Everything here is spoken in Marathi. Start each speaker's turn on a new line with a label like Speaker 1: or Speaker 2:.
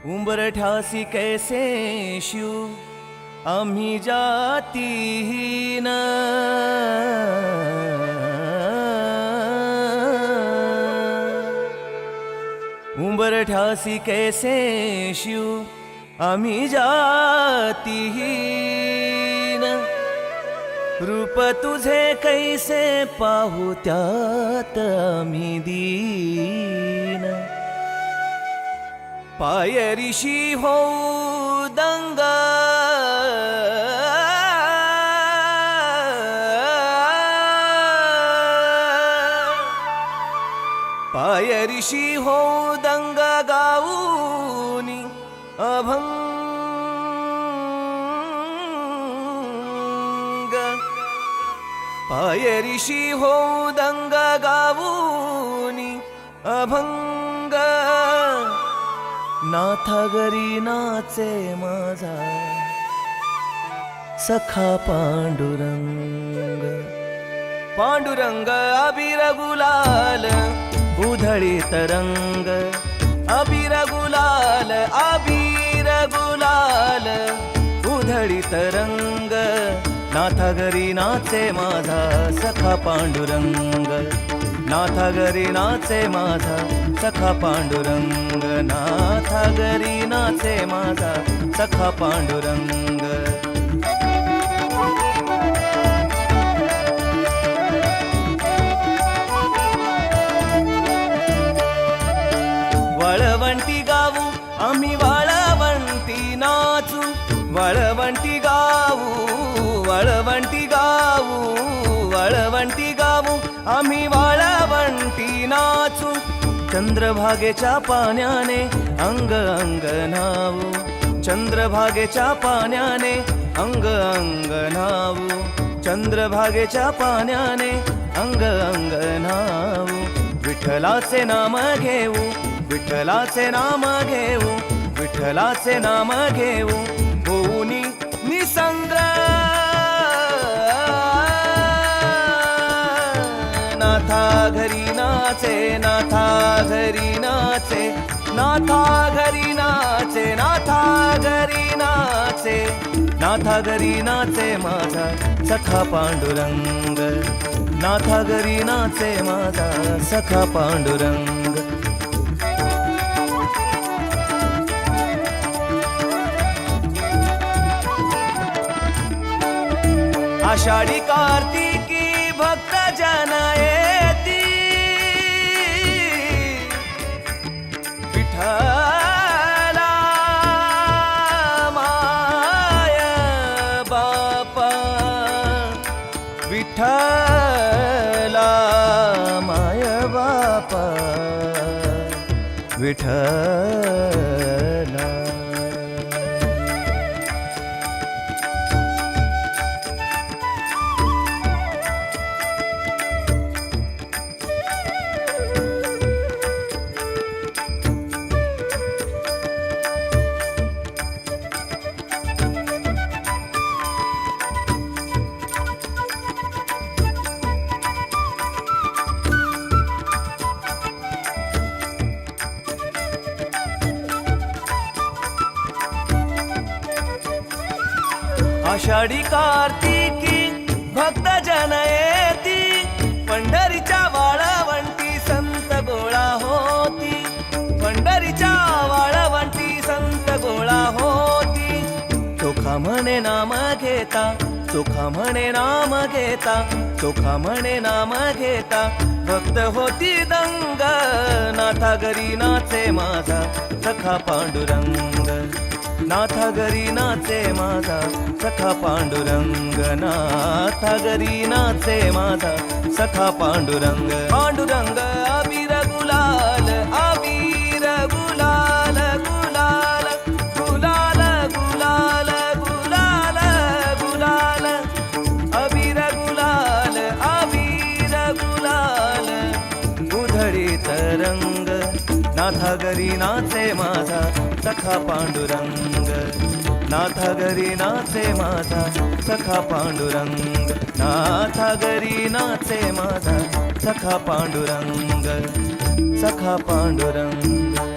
Speaker 1: उंबरठ्यासी कैसे शिव आम्ही जातीहीन, उंबरठ्यासी कैसे शिव आम्ही जातीहीन, रूप तुझे कैसे पाहू त्यात आम्ही दीन, पायरीशी होऊ दंगा पायरीशी होऊ दंगा गाऊनी अभंग, पायरीशी होऊ दंगा गाऊनी अभंग, नाथा घरी नाचे माझा सखा पांडुरंग, पांडुरंग अबीर गुलाल उधळीत रंग, अबीर गुलाल अबीर गुलाल उधळीत रंग, नाथा घरी नाचे माझा सखा पांडुरंग, नाथा घरी नाचे माझा सखा पांडुरंग, नाथा घरी नाचे माझा सखा पांडुरंग. वळवंटी गाऊ आम्ही वाळवंटी नाचू, वळवंटी गाऊ वळवंटी गाऊ वळवंटी गाऊ आम्ही वाळवंटी नाचू, चंद्रभागेच्या पाण्याने अंग अंग न्हावू, चंद्रभागेच्या पाण्याने अंग अंग न्हावू, चंद्रभागेच्या पाण्याने अंग अंग न्हावू, विठ्ठलाचे नाम घेऊ विठ्ठलाचे नाम घेऊ विठ्ठलाचे नाम घेऊ, होऊनी निसंग नाथा घरी नाचे नाथा घरी नाचे नाथा घरी नाचे नाथा घरी नाचे, नाथा घरी नाचे माझा सखा पांडुरंग, नाथा घरी नाचे माझा सखा पांडुरंग. आषाढी कार्तिकी भक्त जन येती, विठ्ठला माय बापा, विठ्ठला माय बापा, विठ्ठला. आषाढी कार्तिकी भक्त जन येती, पंढरीच्या वाळवंटी संत गोळा होती, पंढरीच्या वाळवंटी संत गोळा होती, चोखा म्हणे नाम घेता चोखा म्हणे नाम घेता चोखा म्हणे नाम घेता, भक्त होती दंग नाथा घरी नाचे माझा सखा पांडुरंग, नाथा घरी नाचे माझा सखा पांडुरंग, नाथा घरी नाचे माझा सखा पांडुरंग. पांडुरंग अबीर गुलाल अबीर गुलाल गुलाल गुलाल गुलाल गुलाल गुलाल, अबीर गुलाल अबीर गुलाल उधळीत रंग, नाथा घरी नाचे माझा सखा पांडुरंग, नाथा घरी नाचे माझा सखा पांडुरंग, नाथा घरी नाचे माझा सखा पांडुरंग, सखा पांडुरंग.